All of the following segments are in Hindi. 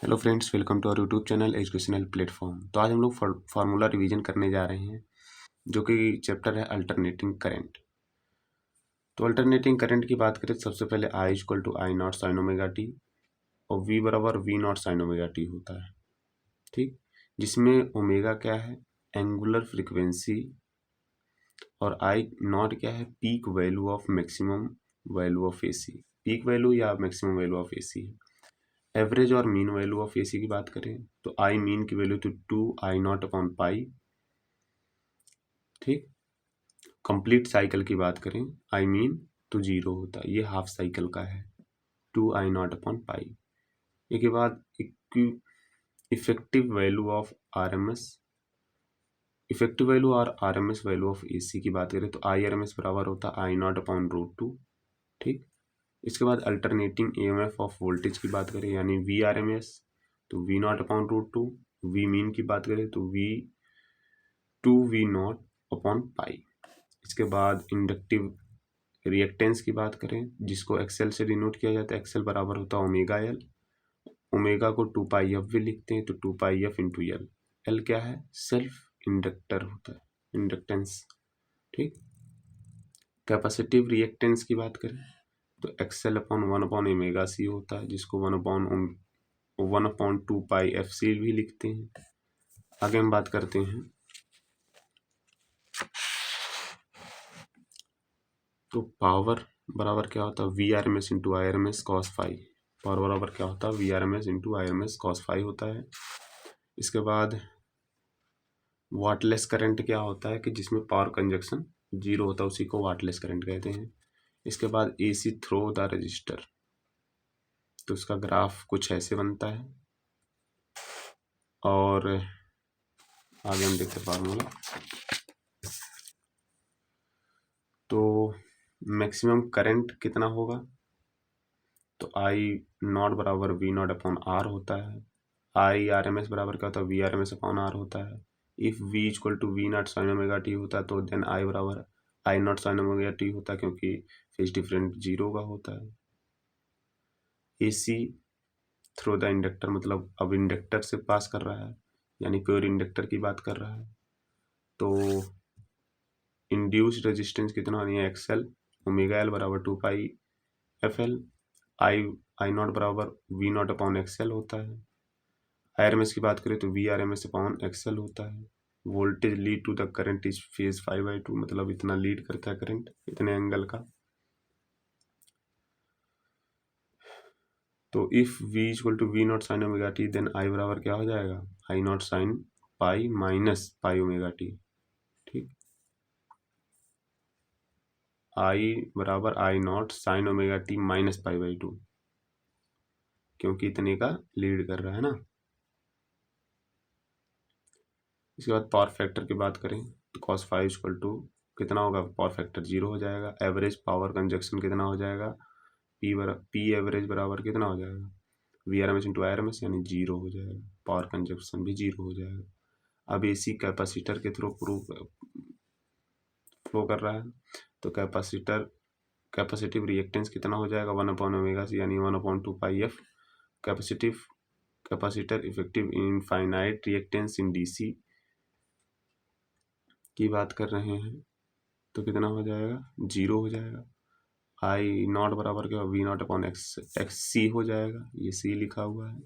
Hello friends, welcome to our YouTube channel educational platform. तो आज हम लोग फार्मूला रिवीजन करने जा रहे हैं, जो कि चैप्टर है अल्टरनेटिंग करंट। तो अल्टरनेटिंग करंट की बात करें तो सबसे पहले I equal to I naught sine omega T और वी बराबर V naught sine omega T होता है, ठीक। जिसमें ओमेगा क्या है, एंगुलर फ्रिक्वेंसी, और आई नॉट क्या है, peak value of maximum value of AC. Peak value या मैक्सिमम वैल्यू ऑफ एसी है। एवरेज और मीन वैल्यू ऑफ एसी की बात करें तो आई मीन की वैल्यू तो 2 I0/पाई, ठीक। कंप्लीट साइकिल की बात करें आई मीन तो 0 होता है, ये हाफ साइकिल का है 2I0/पाई। इसके बाद effective value of RMS, effective value और आरएमएस वैल्यू ऑफ एसी की बात करें तो आई आर एम एस बराबर होता है I0/√2, ठीक। इसके बाद अल्टरनेटिंग ईएमएफ ऑफ वोल्टेज की बात करें यानी वी आर एम एस तो V0/√2, वी मीन की बात करें तो V2V0/पाई। इसके बाद इंडक्टिव रिएक्टेंस की बात करें जिसको एक्सेल से डिनोट किया जाता है, एक्सेल बराबर होता है ओमेगा एल। ओमेगा को 2πf भी लिखते हैं तो 2πf इंटू एल। एल क्या है, सेल्फ इंडक्टर होता है, इंडक्टेंस, ठीक। कैपेसिटिव रिएक्टेंस की बात करें तो एक्सेल अपॉन 1/ओमेगा सी होता है, जिसको 1/2πfc भी लिखते हैं। आगे हम बात करते हैं तो पावर बराबर क्या होता है, V R M S into I R M S cos phi. Power बराबर क्या होता है, V R M S into I R M S cos phi होता है। इसके बाद वाटलेस करंट क्या होता है कि जिसमें पावर कंजक्शन 0 होता है, उसी को वाटलेस करंट कहते हैं। इसके बाद एसी थ्रो द रजिस्टर, तो उसका ग्राफ कुछ ऐसे बनता है। और आगे हम देखते हैं फार्मूला। तो मैक्सिमम करंट कितना होगा, तो आई नॉट बराबर वी नॉट अपॉन आर होता है। आई आर एम एस बराबर क्या होता है, V R M S upon R होता है। If V equal to V naught sine omega T होता है तो देन आई बराबर I naught sine omega T होता है, क्योंकि फेज डिफरेंट 0 का होता है। एसी थ्रू द इंडक्टर मतलब अब इंडक्टर से पास कर रहा है, यानी प्योर इंडक्टर की बात कर रहा है। तो इंड्यूस्ड रेजिस्टेंस कितना होनी है, एक्सएल ओमेगा एल बराबर 2πfl। आई नॉट बराबर वी नॉट अपॉन एक्सएल होता है। आई आर एम एस की बात करें तो V R M S upon XL होता है। Voltage lead to the current is phase 5/2, मतलब इतना लीड करता है करंट इतने एंगल का। तो if v equal to V naught sine omega T then I बराबर क्या हो जाएगा, I naught sine pi minus pi omega T, ठीक। आई बराबर I naught sine omega T minus pi, क्योंकि इतने का लीड कर रहा है ना। इसके बाद पावर फैक्टर की बात करें तो cos 5 इक्वल टू कितना होगा, पावर फैक्टर 0 हो जाएगा। एवरेज पावर कंजक्शन कितना हो जाएगा, पी एवरेज बराबर कितना हो जाएगा, V R M S into I R M S, यानी 0 हो जाएगा। पावर कंजक्शन भी 0 हो जाएगा। अब एसी कैपेसिटर के थ्रू फ्लो कर रहा है तो कैपेसिटिव रिएक्टेंस कितना हो जाएगा, 1/ओमेगा सी, यानी 1/2πf। Capacitor effective infinite reactance in DC की बात कर रहे हैं तो कितना हो जाएगा, 0 हो जाएगा। आई नॉट बराबर क्या, V naught upon X C हो जाएगा, ये सी लिखा हुआ है।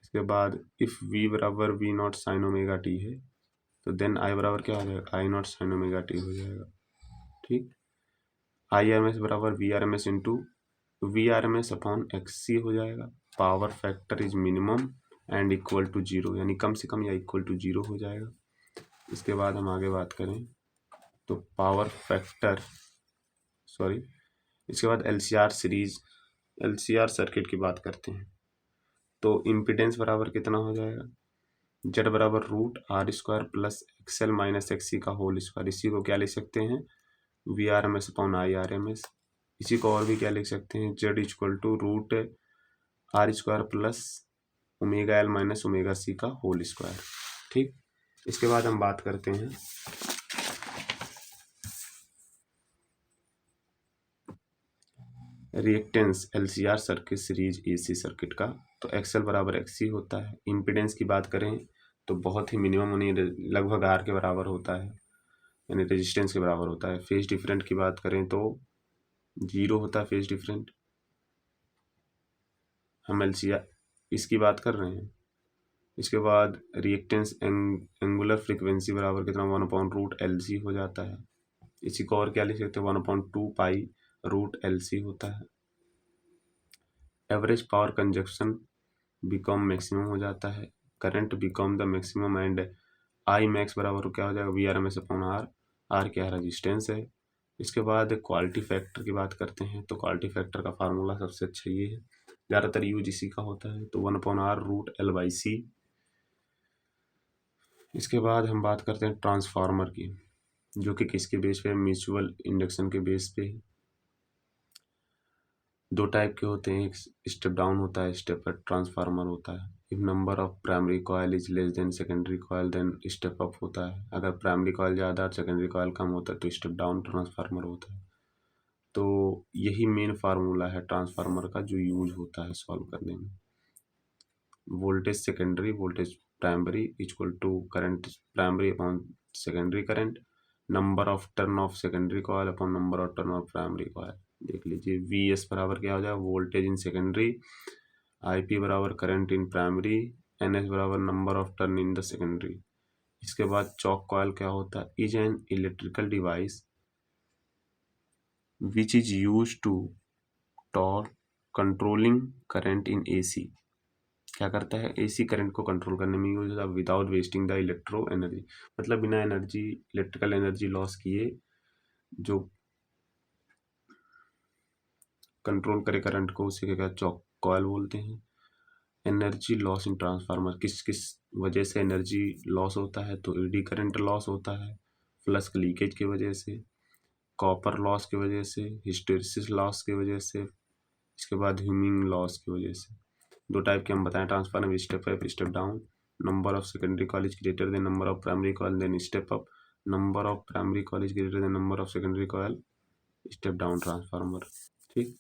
इसके बाद इफ वी बराबर V naught sine omega T है तो देन आई बराबर क्या हो जाएगा, I naught sine omega T हो जाएगा, ठीक। आई आर एम एस बराबर V R M S into V R M S upon X C हो जाएगा। Power factor is minimum and equal to 0, यानी कम से कम या इक्वल टू 0 हो जाएगा। इसके बाद हम आगे बात करें तो पावर फैक्टर इसके बाद एलसीआर सर्किट की बात करते हैं तो इम्पिडेंस बराबर कितना हो जाएगा, जेड बराबर √R² plus XL minus XC का होल स्क्वायर। इसी को क्या लिख सकते हैं, V R M S upon I R M S. इसी को और भी क्या लिख सकते हैं, Z equal to √R² plus omega L minus omega C का होल स्क्वायर, ठीक। इसके बाद हम बात करते हैं reactance LCR circuit series AC circuit का, तो XL बराबर XC होता है। इम्पीडेंस की बात करें तो बहुत ही मिनिमम यानी लगभग R के बराबर होता है, यानी रेजिस्टेंस के बराबर होता है। फेज डिफरेंट की बात करें तो 0 होता है फेज डिफरेंट। हम LCR इसकी बात कर रहे हैं। इसके बाद रिएक्टेंस एंगुलर फ्रीक्वेंसी बराबर कितना 1/√LC हो जाता है। इसी को और क्या लिख सकते हैं 1/2π√LC होता है। Average power consumption become maximum हो जाता है। Current become the maximum and I max बराबर क्या हो जाएगा VRMS/R। आर क्या है रेजिस्टेंस है। इसके बाद क्वालिटी फैक्टर की बात करते हैं, तो क्वालिटी फैक्टर का फार्मूला सबसे अच्छा ये है, ज़्यादातर यूज इसी का होता है, तो 1/R√L/C। इसके बाद हम बात करते हैं ट्रांसफार्मर की, जो कि किसके बेस पे, म्यूचुअल इंडक्शन के बेस पे। दो टाइप के होते हैं, एक स्टेप डाउन होता है, स्टेप अप ट्रांसफार्मर होता है। If number of primary coil is less than secondary coil then step up होता है। अगर प्राइमरी कॉयल ज़्यादा और सेकेंडरी कॉयल कम होता है तो स्टेप डाउन ट्रांसफार्मर होता है। तो यही मेन फार्मूला है ट्रांसफार्मर का जो यूज होता है सॉल्व करने में। Voltage secondary voltage primary equal to current primary upon secondary current, number of turn of secondary coil upon number of turn of primary coil. देख लीजिए VS बराबर क्या हो जाएगा वोल्टेज इन सेकेंडरी, IP बराबर करंट इन प्राइमरी, NS बराबर number of turn in the secondary. इसके बाद चॉक कॉयल क्या होता है, is an electrical device which is use to torque controlling current in AC। क्या करता है AC करंट को कंट्रोल करने में यूज होता है without wasting the electro energy, मतलब बिना एनर्जी इलेक्ट्रिकल एनर्जी लॉस किए जो कंट्रोल करे करंट को, उसी के क्या चॉक कॉयल बोलते हैं। एनर्जी लॉस इन ट्रांसफार्मर, किस किस वजह से एनर्जी लॉस होता है, तो एडी करंट लॉस होता है, फ्लक्स लीकेज की वजह से, कॉपर लॉस की वजह से, हिस्टेरिसिस लॉस की वजह से, इसके बाद ह्यूमिंग लॉस की वजह से। दो टाइप के हम बताएं transformer, step up step down. Number of secondary coil is greater than number of primary coil then step up, number of primary coil is greater than number of secondary coil, step down transformer. ठीक,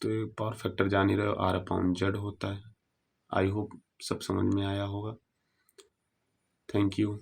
तो ये पावर फैक्टर जान ही रहे हो R/Z होता है। आई होप सब समझ में आया होगा। Thank you.